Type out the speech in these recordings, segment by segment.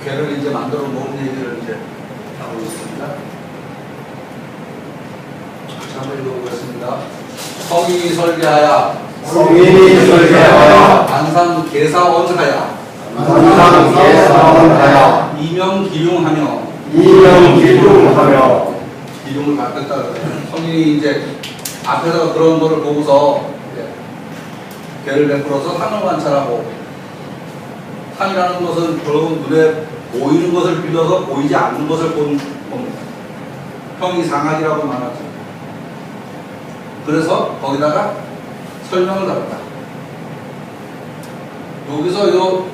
괴를 이제 만들어 놓은 얘기를 이제 하고 있습니다. 한번 읽어보겠습니다. 성인이 설계하여 안상 계사원하여 이명 기용하며 기용을 바꿨다. 성인이 이제 앞에서 그런 거를 보고서 괴를 베풀어서 상을 관찰하고, 상이라는 것은 결국 눈에 보이는 것을 빌려서 보이지 않는 것을 본 겁니다. 형이 상학이라고 말하죠. 그래서 거기다가 설명을 달았다. 여기서 요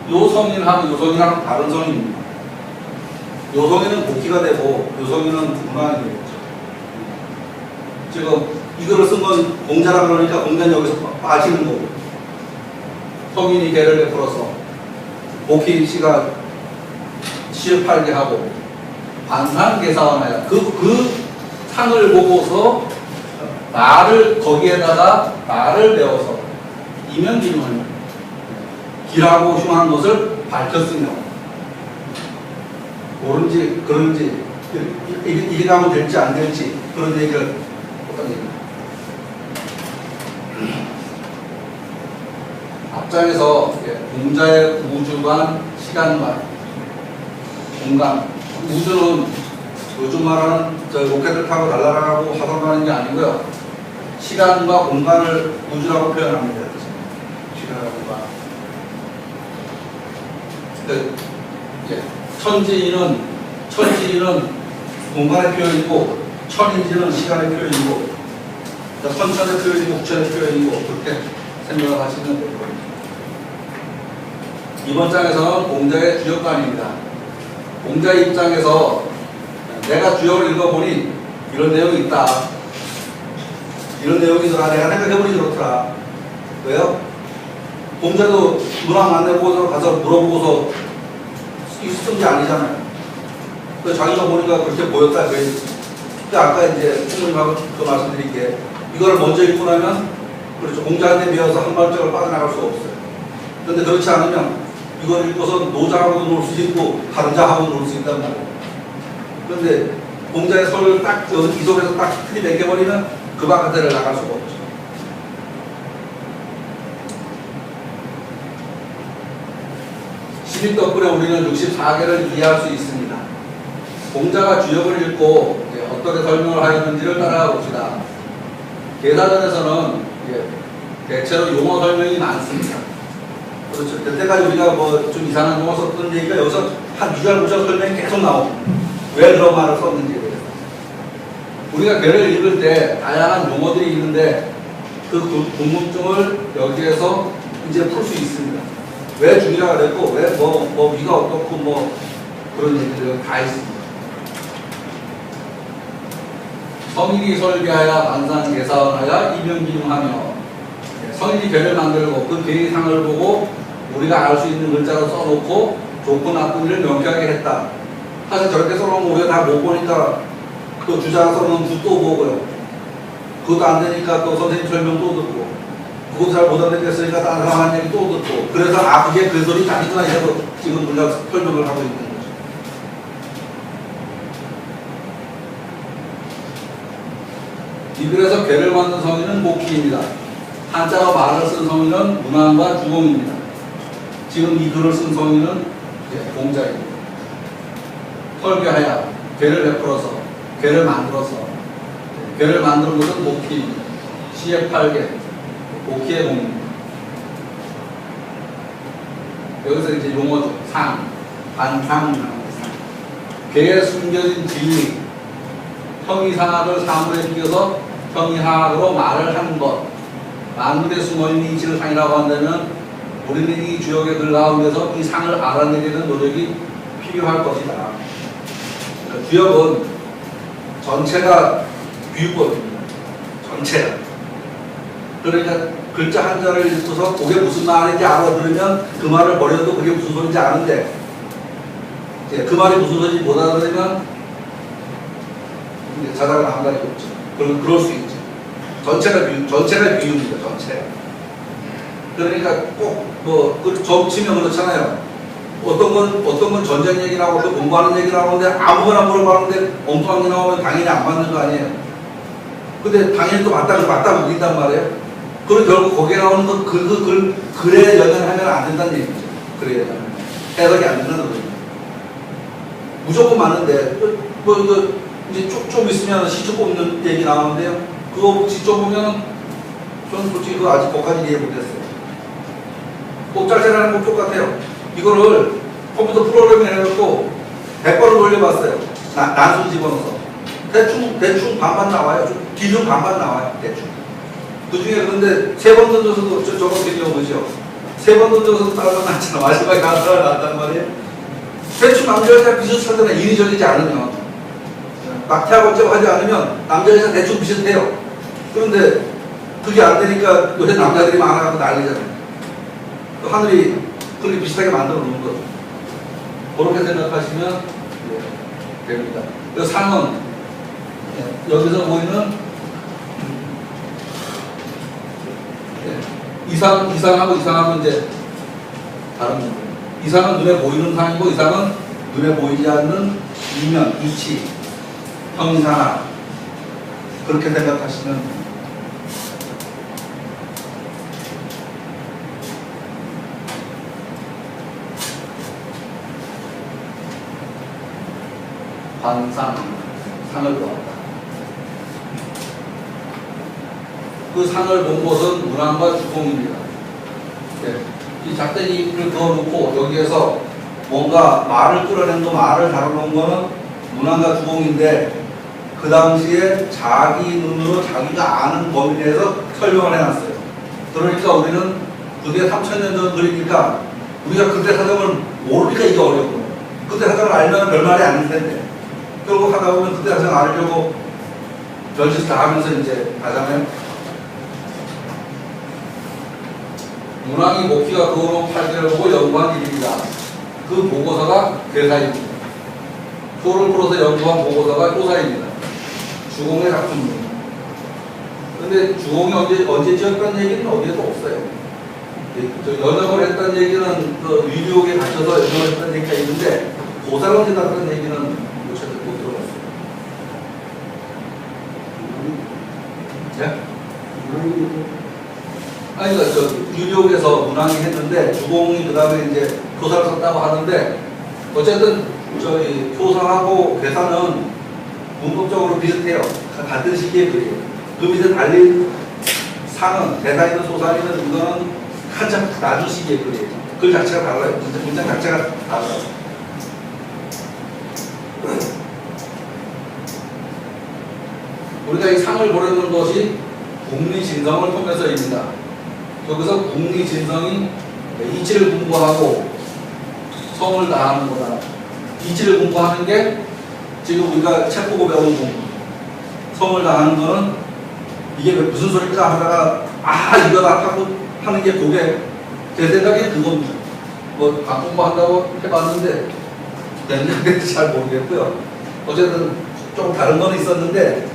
성인하고 다른 성인입니다. 요 성인은 복귀가 되고 요 성인은 분만이 되겠죠. 지금 이거를 쓴 건 공자라 그러니까 공자는 여기서 빠지는 거고, 성인이 괴를 베풀어서 복희 씨가 시업팔게 하고 반상계사원하여 그 상을 보고서 거기에다가 말을 배워서 이면기용을 기라고 흉한 것을 밝혔으며, 옳은지 그런지 이게 가면 될지 안 될지 그런 얘기를 어떤 얘기입니다. 앞장에서 공자의 우주관, 시간관, 공간, 우주는 요즘 말하는 로켓을 타고 날아가고 화성 가는 게 아니고요. 시간과 공간을 우주라고 표현합니다. 시간과 공간. 천지인은 공간의 표현이고, 천인지는 시간의 표현이고, 천천의 표현이고, 국천의 표현이고, 그렇게 생각을 하시면 될 겁니다. 이번 장에서는 공자의 주역관입니다. 공자의 입장에서 내가 주역을 읽어보니 이런 내용이 있다. 이런 내용이더라. 내가 생각해보니 그렇더라. 왜요? 공자도 문학 만나보고서 가서 물어보고서 쓴 게 아니잖아요. 그래서 자기가 보니까 그렇게 보였다. 아까 이제 부모님하고 그 말씀드릴게, 이걸 먼저 읽고 나면 그렇죠. 공자한테 배워서 한 발짝을 빠져나갈 수가 없어요. 그런데 그렇지 않으면 이걸 읽고서 노자하고도 놀 수 있고 다른 자하고도 놀 수 있단 말이에요. 그런데 공자의 설을 딱 이 속에서 딱 틀이 매겨버리면 그 바깥을 나갈 수가 없죠. 시민 덕분에 우리는 64개를 이해할 수 있습니다. 공자가 주역을 읽고 어떻게 설명을 하였는지를 따라가 봅시다. 계사전에서는 대체로 용어 설명이 많습니다. 그렇죠. 그때까지 우리가 뭐 좀 이상한 용어 썼던 얘기가 여기서 한 2절, 9절 설명이 계속 나옵니다. 왜 그런 말을 썼는지에 대해서. 우리가 괴를 읽을 때 다양한 용어들이 있는데 그 궁금증을 여기에서 이제 풀 수 있습니다. 왜 중요하가 됐고, 왜 위가 어떻고 그런 얘기들 다 있습니다. 성인이 설계하여 반상계사원하여 이명기용하며, 성인이 괴를 만들고 그 괴의 상을 보고 우리가 알 수 있는 글자로 써놓고 좋고 나쁜 일을 명쾌하게 했다. 사실 저렇게 써놓으면 우리가 다 못 보니까 또 주자가 써놓은 주 또 보고요. 그것도 안 되니까 또 선생님 설명 또 듣고, 그것도 잘 못 알아듣겠으니까 다른 사람 한 얘기 또 듣고, 그래서 그게 그 소리 아니구나 해서 지금 우리가 설명을 하고 있는 거죠. 이 글에서 괴를 만든 성인은 목희입니다. 한자로 말을 쓴 성인은 문왕과 주공입니다. 지금 이 글을 쓴 성인은 공자입니다. 설계하여 괴를 베풀어서, 괴를 만들어서, 괴를 만드는 것은 목희입니다. 시의 8개, 목희의 공입니다. 여기서 이제 용어죠. 상, 반상, 괴에 숨겨진 진리, 형이상학을 사물에 비겨서 형이하학으로 말을 하는 것, 만물에 숨어있는 이치를 상이라고 한다면 우리는 이 주역의 글 가운데서 이 상을 알아내려는 노력이 필요할 것이다. 그러니까 주역은 전체가 비유법입니다. 전체가. 그러니까 글자 한자를 읽고서 그게 무슨 말인지 알아들으면 그 말을 버려도 그게 무슨 소리인지 아는데, 그 말이 무슨 소리인지 못 알아들으면 자다가 한 가지 없죠. 그럴 수 있죠. 전체가 비유입니다. 전체. 그러니까 꼭 점치면 그렇잖아요. 어떤 건 전쟁 얘기 나오고 또 공부하는 얘기 나오는데 아무거나 물어봤는데 엉뚱한 게 나오면 당연히 안 맞는 거 아니에요. 근데 당연히 또 맞다고 믿단 말이에요. 그리고 결국 거기에 나오는 거 글에 연연하면 안 된다는 얘기죠. 글에 해석이 안 된다는 거죠. 무조건 맞는데 뭐 이거 이제 좀 있으면 시초 뽑는 얘기 나오는데요. 그거 시초 보면 저는 솔직히 그거 아직 거기까지 이해 못했어요. 꼭잘잘하는 거 똑같아요. 이거를 컴퓨터 프로그램에 해놓고 100번을 돌려봤어요. 난수 집어넣어서. 대충 반반 나와요. 기준 반반 나와요. 대충. 그 중에 그런데 3번 던져서도 저거 되게 경우죠. 3번 던져서도 따라가 낫잖아. 마지막에 하나 났단 말이에요. 대충 남자 여자 비슷하잖아. 인위적이지 않으면. 막대하고 어쩌고 하지 않으면 남자 여자 대충 비슷해요. 그런데 그게 안 되니까 요새 남자들이 많아가지고 난리잖아요. 하늘이 그렇게 비슷하게 만들어 놓은 거죠. 그렇게 생각하시면 됩니다. 그래서 상은 여기서 보이는 이상하고 이상하면 이제 다른 거예요. 이상은 눈에 보이는 상이고 이상은 눈에 보이지 않는 이면, 이치, 형상화 그렇게 생각하시면 됩니다. 상을 보았다. 그 상을 본 곳은 문왕과 주공입니다. 네. 이 작대기를 그어놓고 여기에서 뭔가 말을 끌어낸 거, 말을 다뤄놓은 거는 문왕과 주공인데 그 당시에 자기 눈으로 자기가 아는 범위 내에서 설명을 해놨어요. 그러니까 우리는 그게 3000년 전 그리니까 우리가 그때 사정을 모르니까 이게 어려운 거예요. 그때 사정을 알면 별말이 아닐 텐데 결국 하다 보면 그때 사정 알려고 별짓 다 하면서 이제 가잖아요. 문왕이 목기가 그어놓은 팔기를 보고 연구한 일입니다. 그 보고서가 괴사입니다. 소를 풀어서 연구한 보고서가 효사입니다. 주공의 작품입니다. 근데 주공이 언제 지었다는 얘기는 어디에도 없어요. 연역을 했다는 얘기는 그 위류옥에 갇혀서 연역을 했다는 얘기가 있는데 고사를 지났다는 얘기는 못 들어봤어요. 네? 아니, 그러니까 유리옥에서 문왕이 했는데 주공이 그 다음에 이제 교사를 썼다고 하는데 어쨌든 저희 교사하고 괴사는 문법적으로 비슷해요. 같은 시기에 그래요. 그 밑에 달린 상은 대사이든 소사이든 이거는 한참 낮은 시기에 그래요. 글 자체가 달라요. 문장 자체가 달라요. 우리가 이 상을 보려는 것이 국리진성을 통해서입니다. 여기서 국리진성이 이치를 공부하고 성을 다하는 거다. 이치를 공부하는 게 지금 우리가 책 보고 배우는 공부. 성을 다하는 거는 이게 무슨 소리일까 하다가 이거다 하고 하는 게 그게 제 생각에 그겁니다. 뭐 공부 한다고 해봤는데 됐는지 잘 모르겠고요. 어쨌든 조금 다른 거는 있었는데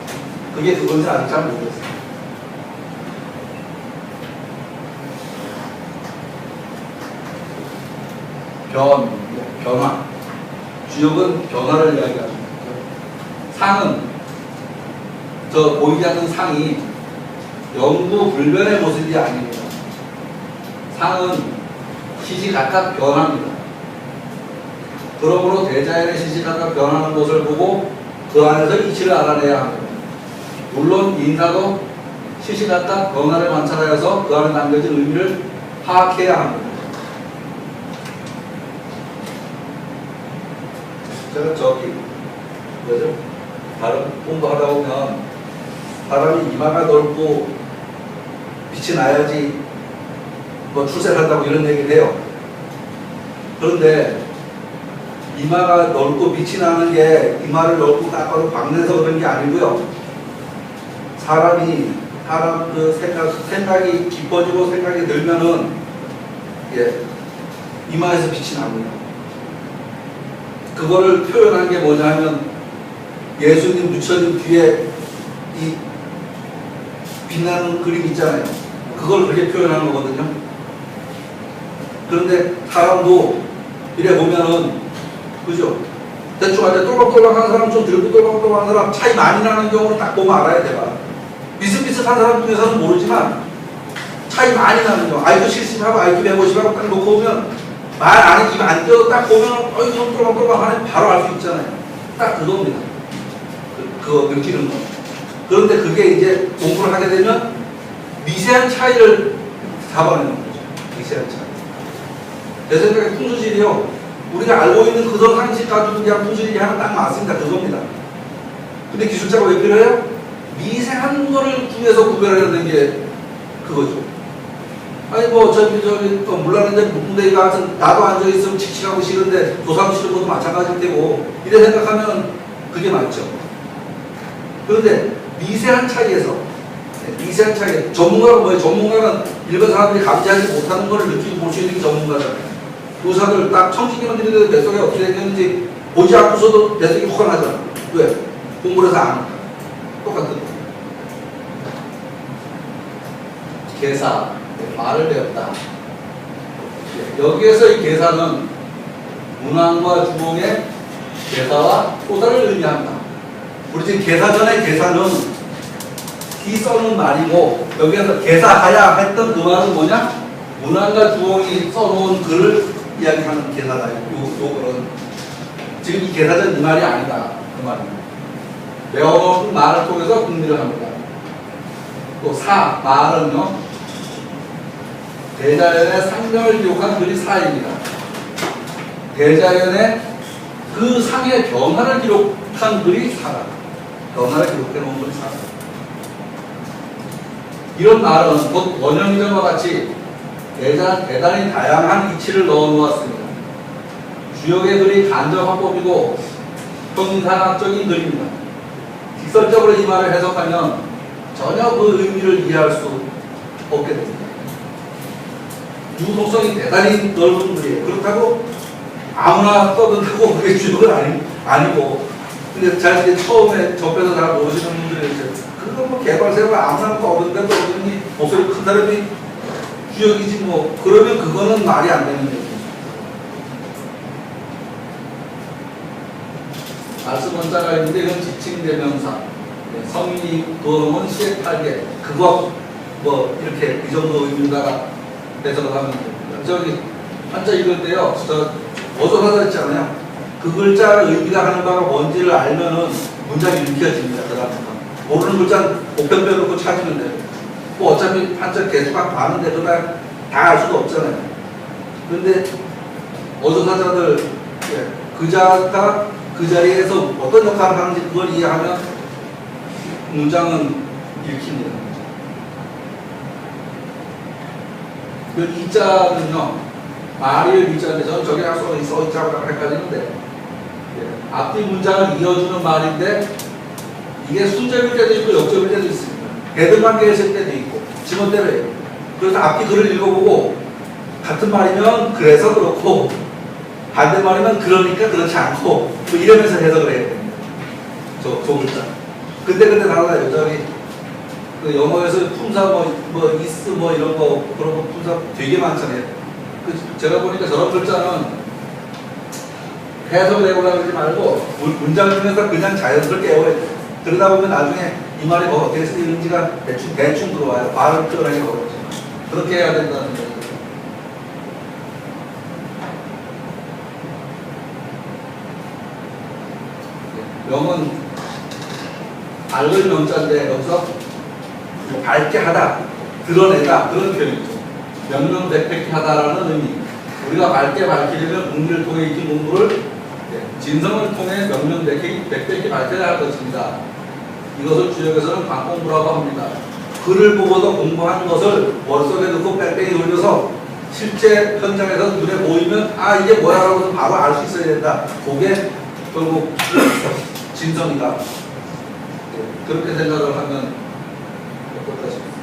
그게 그건지 아직 잘 모르겠어요. 변화. 주역은 변화를 이야기합니다. 상은 저 보이지 않는 상이 영구 불변의 모습이 아닙니다. 상은 시시각각 변합니다. 그러므로 대자연의 시시각각 변하는 것을 보고 그 안에서 이치를 알아내야 합니다. 물론 인사도 시시각각 변화를 관찰하여서 그 안에 담겨진 의미를 파악해야 합니다. 제가 뭐죠? 발음 공부하다 보면 사람이 이마가 넓고 빛이 나야지 뭐 출세를 한다고 이런 얘기를 해요. 그런데 이마가 넓고 빛이 나는 게 이마를 넓고 깎아서 광내서 그런 게 아니고요. 사람 그 생각이 깊어지고 생각이 늘면은 이마에서 빛이 납니다. 그거를 표현한 게 뭐냐 하면 예수님 부처님 뒤에 이 빛나는 그림 있잖아요. 그걸 그렇게 표현하는 거거든요. 그런데 사람도 이래 보면은, 그죠? 대충 할때 똘박똘박 하는 사람, 좀 들고 똘박똘박 하는 사람, 차이 많이 나는 경우는 딱 보면 알아야 돼요. 비슷비슷한 사람 중에서는 모르지만, 차이 많이 나는 경우, IQ 70하고 IQ 150하고 딱 놓고 보면, 말 안에 입 안 떼어도 딱 보면, 좀 똘박똘박 하는 바로 알 수 있잖아요. 딱 그겁니다. 그거 느끼는 거. 그런데 그게 이제 공부를 하게 되면, 미세한 차이를 잡아내는 거죠. 미세한 차이. 내 생각에 풍수질이요. 우리가 알고 있는 그런 상식 가지고 그냥 풍수질 하면 딱 맞습니다. 그겁니다. 근데 기술자가 왜 필요해요? 미세한 거를 중에서 구별하는 게 그거죠. 아니 뭐 저기 물란한데 문대기가 하여튼 나도 앉아있으면 칙칙하고 싫은데 조사하기 싫은 것도 마찬가지일 테고 이래 생각하면 그게 맞죠. 그런데 미세한 차이에서 미세한 차이 전문가가 뭐예요? 전문가는 일반 사람들이 감지하지 못하는 걸 느끼고 볼 수 있는 게 전문가잖아요. 의사들 딱 청진기만 들이대도 뱃속에 어떻게 생겼는지 보지 않고서도 뱃속이 훤하잖아. 왜? 공부를 해서 아니까. 똑같은 거. 계사, 말을 배웠다. 여기에서 이 계사는 문항과 주몽의 계사와 또다를 의미한다. 우리 지금 계사 전에 계사는 기 써놓은 말이고 여기에서 계사하야 했던 그 말은 뭐냐? 문항과 주몽이 써놓은 글을 이야기하는 계사다. 요거는 지금 이 계사전 이 말이 아니다. 그 말입니다. 외워놓은 말을 통해서 궁리를 합니다. 또 말은요. 대자연의 상명을 기록한 글이 사입니다. 대자연의 그 상의 변화를 기록한 글이 사다. 변화를 기록해 놓은 글이 사다. 이런 말은 곧 원형이전과 같이 대단히 다양한 이치를 넣어 놓았습니다. 주역의 글이 간접화법이고 형상학적인 글입니다. 직설적으로 이 말을 해석하면 전혀 그 의미를 이해할 수 없게 됩니다. 유동성이 대단히 넓은 글이에요. 그렇다고 아무나 써든다고 그게 주역은 아니고 근데 잘 이제 처음에 접해서 잘 모르시는 분들이 이제 그거 뭐 개발세가 아무나 떠든다 떠드니 목소리 큰 사람이 주역이지 뭐 그러면 그거는 말이 안 되는 얘기죠. 말씀 원자가 있는데 이건 지칭대명사 성인이 도움은 시의 탈계 그거 뭐 이렇게 이 정도 의미다가 해석을 하면 됩니다. 저기 한자 읽을 때요 저 어조사자 있잖아요. 그 글자 의미가 하는 바가 뭔지를 알면은 문장이 읽혀집니다. 그 다음부터 모르는 글자는 보편표 놓고 찾으면 돼요. 뭐 어차피 한자 개수가 많은데 그다 다 알 수도 없잖아요. 그런데 어조사자들 그자가 그 자리에서 어떤 역할을 하는지 그걸 이해하면 문장은 읽힙니다. 그 이자는요 말일 이자인데 저는 저게 써있자고 헷갈리는데 앞뒤 문장을 이어주는 말인데 이게 순접일 때도 있고 역접일 때도 있습니다. 대등관계에 있을 때도 있고 지멋대로예요. 그래서 앞뒤 글을 읽어보고 같은 말이면 그래서 그렇고 반대 말이면 그러니까 그렇지 않고 뭐 이러면서 해석을 해야 됩니다. 저 글자. 근데 달라요. 저기 그 영어에서 품사 뭐 is 뭐 이런 거 그런 거 품사 되게 많잖아요. 제가 보니까 저런 글자는 해석을 해보려고 그러지 말고 문장 중에서 그냥 자연스럽게 외워야 돼요. 그러다 보면 나중에 이 말이 뭐 어떻게 쓰이는지가 대충 들어와요. 발음 표현하기 어렵죠. 그렇게 해야 된다는 거죠. 명은 밝을 명자인데 여기서 뭐 밝게 하다, 드러내다 그런 표현이죠. 명명백백히 하다라는 의미. 우리가 밝게 밝히려면 공리를 통해 익힌 공부를 진성을 통해 명명백백히 밝혀야 할 것입니다. 이것을 주역에서는 관공부라고 합니다. 글을 보고도 공부한 것을 머릿속에 넣고 뺑뺑이 돌려서 실제 현장에서 눈에 보이면 아 이게 뭐야 라고 바로 알 수 있어야 된다. 그게 결국 진성이다. 그렇게 생각을 하면 어떨까 싶습니다.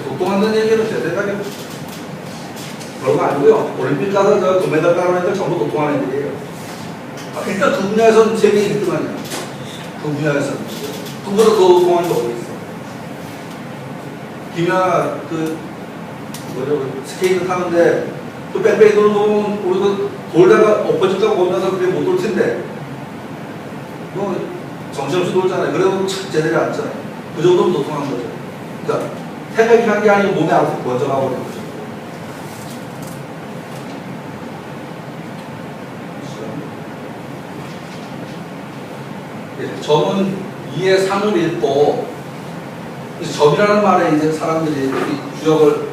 독통한다는 얘기는 제 생각에 그런 거 아니고요. 올림픽 가서 저 금메달 따는 애들 전부 독통한 애들이에요. 일단 그 분야에서는 세계 1등 아니야. 그 분야에서는. 그보다 더 독통한 게 어디 있어. 김연아 스케이트 타는데 또 뺑뺑이 도는 거 보면 우리도 돌다가 엎어질까 보면서 그게 못 돌 텐데 뭐 정신없이 돌잖아요. 그래도 착 제대로 앉잖아요. 그 정도면 도통한 거죠. 그러니까 생각이 한 게 아니고 몸에 알아서 번져가 버리는 거죠. 점은 2의 3을 읽고, 점이라는 말에 이제 사람들이 주역을,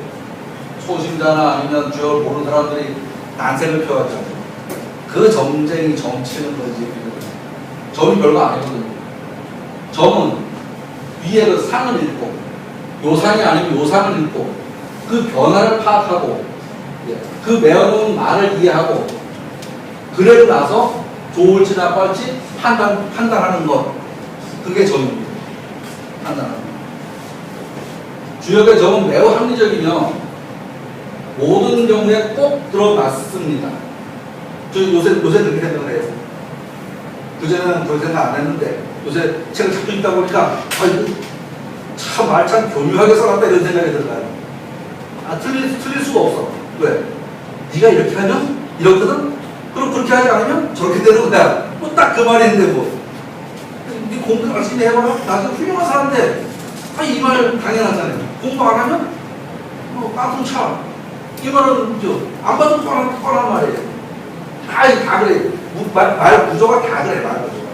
소심자나 아니면 주역을 모르는 사람들이 난색을 표하잖아요. 그 점쟁이 점치는 거지. 점이 별거 아니거든요. 점은 위에 그 상을 읽고, 요상이 아니면 요상을 읽고, 그 변화를 파악하고, 그 메어놓은 말을 이해하고, 그러고 나서 좋을지 나쁠지 판단하는 것. 그게 점입니다. 판단하는 것. 주역의 점은 매우 합리적이며 모든 경우에 꼭 들어맞습니다. 저 요새 그렇게 생각을 해요. 그전에는 그런 생각 안 했는데 요새 책을 자꾸 읽다 보니까 참 말 참 교묘하게 써놨다 이런 생각이 들어요. 틀릴 수가 없어. 왜? 네가 이렇게 하면 이렇거든? 그럼 그렇게 하지 않으면 저렇게 되는 거야. 뭐 딱 그 말인데 뭐. 네 공부 열심히 해봐라. 나도 훌륭한 사람인데 이 말 당연하잖아요. 공부 안 하면 뭐 깡통 차. 이 말은 안 봐도 뻔한 말이에요. 다 그래. 말 구조가 다 그래. 말 구조가.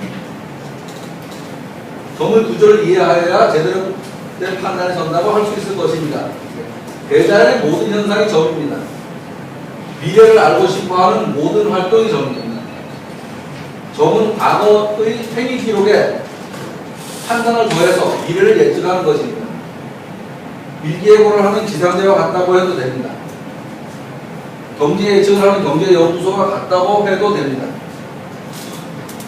점의 구조를 이해하여야 제대로 된 판단이 선다고 할 수 있을 것입니다. 대자연의 모든 현상이 점입니다. 미래를 알고 싶어하는 모든 활동이 점입니다. 점은 과거의 행위 기록에 판단을 더해서 미래를 예측하는 것입니다. 일기예보를 하는 기상대와 같다고 해도 됩니다. 경제 예측을 하는 경제연구소가 같다고 해도 됩니다.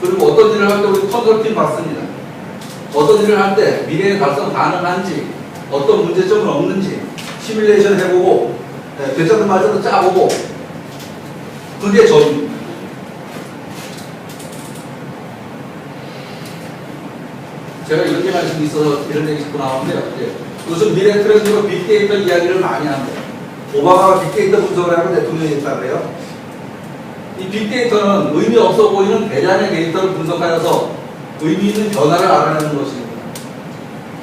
그리고 어떤 일을 할 때 우리 컨설팅 받습니다. 어떤 일을 할 때 미래에 달성 가능한지, 어떤 문제점은 없는지 시뮬레이션 해보고, 괜찮은 말도 짜보고, 그게 점입니다. 제가 이런 게 말씀이 있어서 이런 얘기 듣고 나왔는데요. 요즘 미래 트렌드로 빅데이터 이야기를 많이 합니다. 오바마가 빅데이터 분석을 하고 대통령이 했다고 해요. 이 빅데이터는 의미 없어 보이는 대량의 데이터를 분석하여서 의미 있는 변화를 알아내는 것입니다.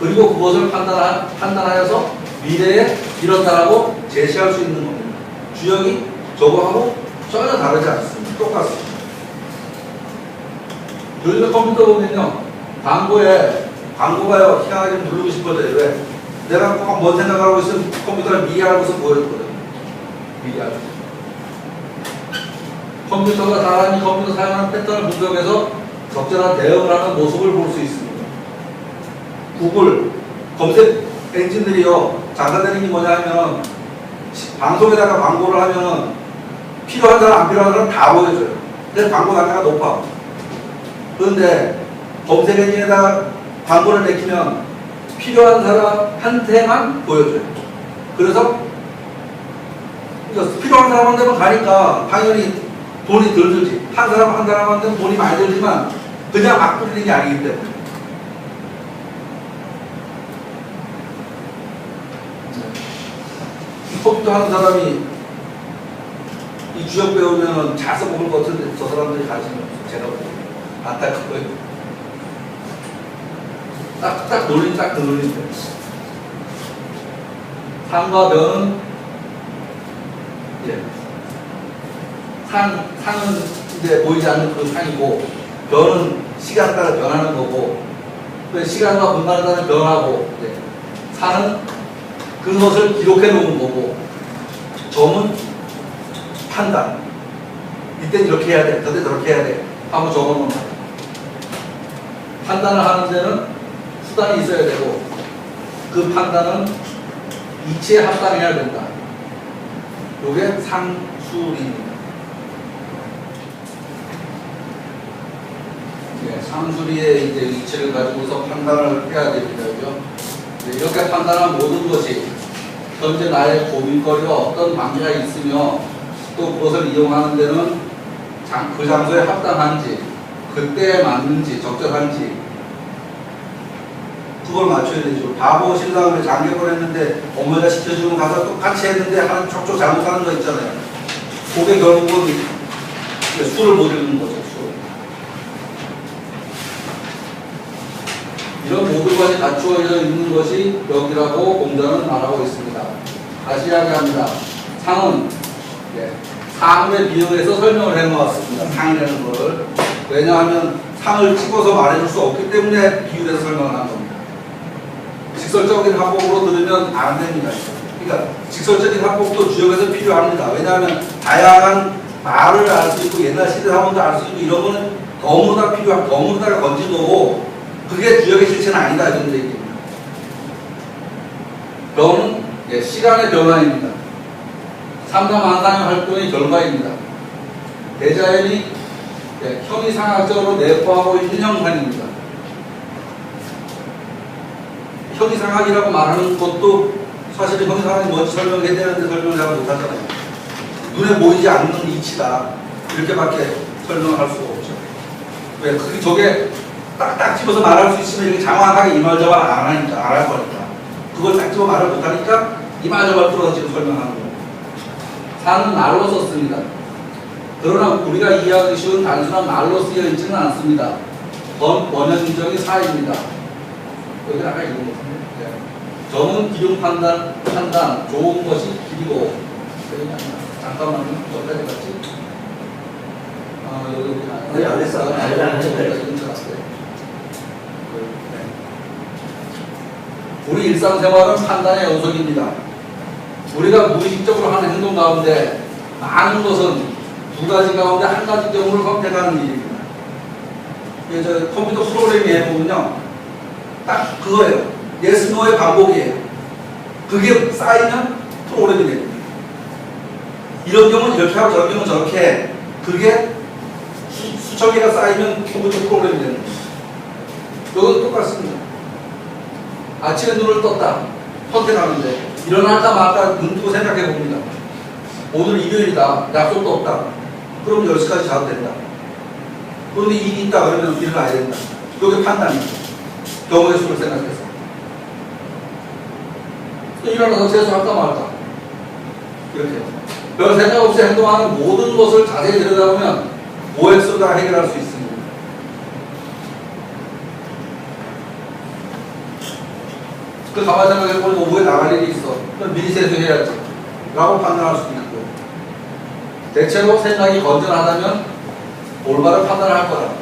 그리고 그것을 판단하여서 미래에 이렇다라고 제시할 수 있는 겁니다. 주역이 저거하고 전혀 다르지 않습니다. 똑같습니다. 요즘에 컴퓨터 보면요. 광고가요, 희한하게 좀 누르고 싶어져요. 왜? 내가 꼭 뭔 생각하고 있으면 컴퓨터를 미리 알고서 보여줬거든요. 미리 알고. 컴퓨터가 사람이 컴퓨터 사용하는 패턴을 분석해서 적절한 대응을 하는 모습을 볼 수 있습니다. 구글 검색 엔진들이요, 장사되는 게 뭐냐 하면, 방송에다가 광고를 하면 필요한 사람, 안 필요한 사람 다 보여줘요. 근데 광고 단가가 높아. 그런데 검색 엔진에다가 광고를 내키면 필요한 사람한테만 보여줘요. 그래서 필요한 사람한테만 가니까 당연히 돈이 덜 들지. 한 사람한테는 돈이 많이 들지만 그냥 막 뿌리는 게 아니기 때문에. 컴퓨터 하는 사람이 이 주역 배우면 잘 써먹을 것 같은데 저 사람들이 관심이 없어. 제가 안타까워요. 딱 놀린 딱 그 놀린데. 상과 변은 상은 이제 보이지 않는 그 상이고, 변은 시간 따라 변하는 거고, 시간과 공간에 따라 변하고, 상은 그것을 기록해 놓은 거고, 점은 판단. 이때 이렇게 해야 돼, 그때 저렇게 해야 돼 하고 적어놓은 거. 판단을 하는 데는 수단이 있어야 되고, 그 판단은 이치에 합당해야 된다. 이게 상술입니다. 상술이의 이제 이치를 가지고서 판단을 해야 됩니다. 그죠? 이렇게 판단한 모든 것이 현재 나의 고민거리가 어떤 관계가 있으며 또 그것을 이용하는 데는 그 장소에 합당한지, 그때에 맞는지, 적절한지, 그걸 맞춰야 되죠. 바보 신랑을 장격을 했는데 어머니가 시켜주면 가서 똑같이 했는데 한 족족 잘못하는 거 있잖아요. 그게 결국은 수를 못 읽는 거죠. 수. 이런 모든 것이 갖추어져 있는 것이 여기라고 공자는 말하고 있습니다. 다시 이야기합니다. 상은 상음에 비유해서 설명을 해놓았습니다. 상이라는 것을. 왜냐하면 상을 찍어서 말해줄 수 없기 때문에 비유해서 설명을 한 겁니다. 직설적인 합법으로 들으면 안 됩니다. 그러니까 직설적인 합법도 주역에서 필요합니다. 왜냐하면 다양한 말을 알 수 있고 옛날 시대 상황도 알 수 있고 이런 거는 너무나 필요한, 너무나가 건진 거고 그게 주역의 실체는 아니다 이런 얘기입니다. 변은 시간의 변화입니다. 삼삼한상의 활동의 결과입니다. 대자연이 형이상학적으로 내포하고 있는 형상입니다. 형이상학이라고 말하는 것도 사실은 형이상학이 뭔지 설명해야 되는데 설명을 잘 못하잖아요. 눈에 보이지 않는 이치다. 이렇게밖에 설명을 할 수가 없죠. 왜? 저게 딱딱 집어서 말할 수 있으면 이렇게 장황하게 이 말 저 말 안 하니까, 안 할 거니까. 그걸 딱 집어 말을 못하니까 이 말 저 말 뚫어서 지금 설명하는 거예요. 상은 말로 썼습니다. 그러나 우리가 이해하기 쉬운 단순한 말로 쓰여 있지는 않습니다. 원형인정이 사입니다. 여기 아까 읽은 것 같은데. 점은 기준 판단, 좋은 것이 길이고. 잠깐만요. 어디까지 갔지? 여기 안 했어. 우리 일상생활은 판단의 연속입니다. 우리가 무의식적으로 하는 행동 가운데 많은 것은 두 가지 가운데 한 가지 경우를 선택하는 일입니다. 저 컴퓨터 프로그램이 해보면요. 딱 그거예요. yes, no의 반복이에요. 그게 쌓이면 프로그램이 됩니다. 이런 경우는 이렇게 하고 저런 경우는 저렇게 해. 그게 수천 개가 쌓이면 컴퓨터 프로그램이 되는 거예요. 이건 똑같습니다. 아침에 눈을 떴다. 선택하는데 일어날까 말까 눈 뜨고 생각해 봅니다. 오늘 일요일이다. 약속도 없다. 그럼 10시까지 자도 된다. 그런데 일이 있다 그러면 일어나야 된다. 이게 판단입니다. 경우의 수를 생각해서. 일어나서 세수할까 말까. 이렇게. 별 생각 없이 행동하는 모든 것을 자세히 들여다보면 OX로 다 해결할 수 있습니다. 그 가만히 생각해보니까 오후에 나갈 일이 있어. 그럼 미리 세수해야지. 라고 판단할 수도 있고. 대체로 생각이 건전하다면 올바른 판단을 할 거다.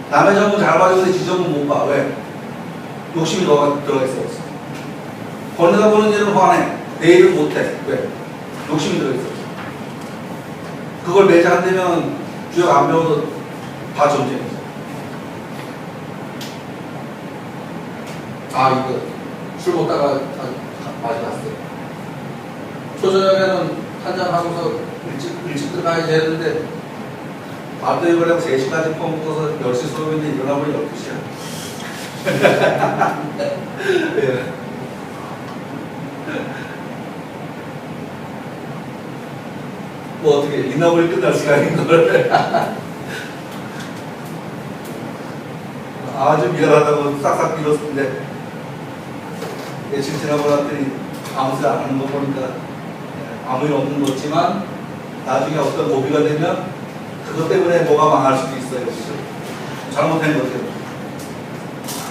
남의 점은 잘 봐주는데 지 점은 못 봐. 왜? 욕심이 들어가 있어. 건네다 보는 일은 화내. 내 일을 못해. 왜? 욕심이 들어있어. 그걸 매장 안 되면 주역 안 배워도 다 전쟁이죠. 이거 술 먹다가 많이 갔어요. 초저녁에는 한잔 하고서 일찍 들어가야 되는데 밥도 이거랑 3시까지 퍼먹어서 10시 수업인데 일어나 보니 12시야. 예. 뭐 어떻게 인나물이 끝날 시간인 걸. 아주 미안하다고 싹싹 빌었는데 며칠 지나고 났더니 아무 소리 안 하는 거 보니까 아무 일 없는 거지만 나중에 어떤 고비가 되면 그것 때문에 뭐가 망할 수도 있어요. 잘못된 것 때문에.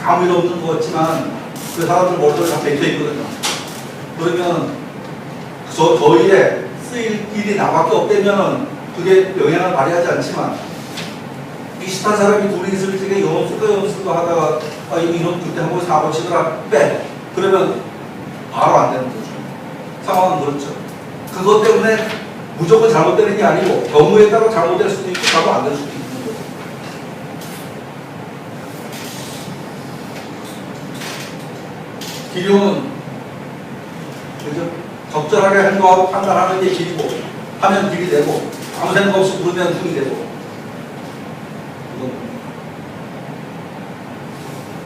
아무 일 없는 것 같지만 그 사람들 머리도 다 박혀 있거든요. 그러면 저희의 쓰일 일이 나밖에 없다면 그게 영향을 발휘하지 않지만 비슷한 사람이 둘이 있을 적에 영업수도 하다가 이런 그때 한번 사고 치더라 빼. 그러면 바로 안 되는 거죠. 상황은 그렇죠. 그것 때문에 무조건 잘못되는 게 아니고 경우에 따라 잘못될 수도 있고 바로 안 될 수도 있는 거죠. 기룡은 그죠? 적절하게 행동하고 판단하는 게 길이고 하면 길이 되고 아무 생각 없이 부르면 흉이 되고